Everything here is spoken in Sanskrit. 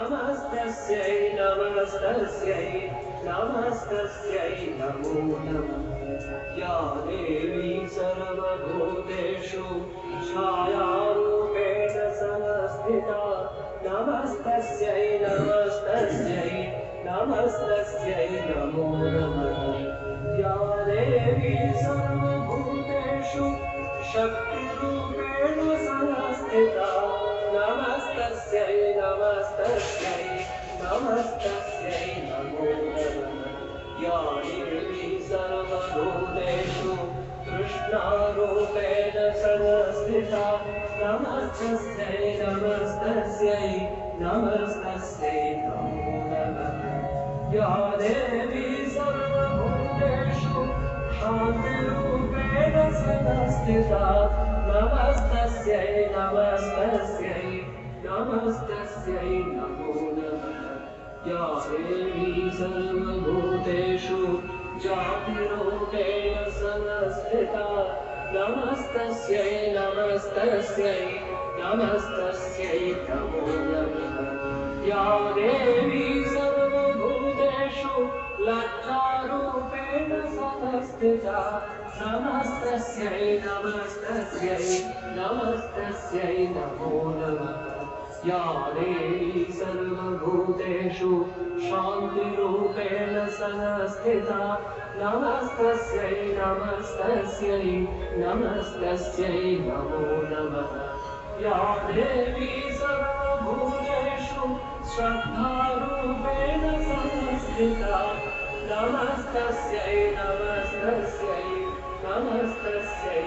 नमस्तस्यै नमस्तस्यै नमस्तस्यै नमो नमः। या देवी सर्वभूतेषु छायारूपेण संस्थिता नमस्तस्यै नमस्तस्यै नमस्तस्यै नमो नमः। या देवी सर्वभूतेषु शक्तिरूपेण संस्थिता नमस्तस्यै नमस्तस्यै नमस्तस्यै नमो नमः। या देवी सर्वभूतेषु कृष्णारूपेण संस्थिता नमस्तस्यै नमस्तस्यै नमस्तस्यै नमो नमः। या देवी सर्वभूतेषु शान्तिरूपेण संस्थिता नमस्तस्यै नमस्तस्यै नमस्तस्यै नमो नमः। या देवी सर्वभूतेषु जातिरूपेण संस्थिता नमस्तस्यै नमस्तस्यै नमस्तस्यै नमो नमः। या देवी सर्वभूतेषु लज्जारूपेण संस्थिता नमस्तस्यै नमस्तस्यै नमस्तस्यै नमो नमः। या देवी सर्वभूतेषु शान्तिरूपेण संस्थिता नमस्तस्यै नमस्तस्यै नमस्तस्यै नमो नमः। या देवी सर्वभूतेषु श्रद्धारूपेण संस्थिता नमस्तस्यै नमस्तस्यै नमस्तस्यै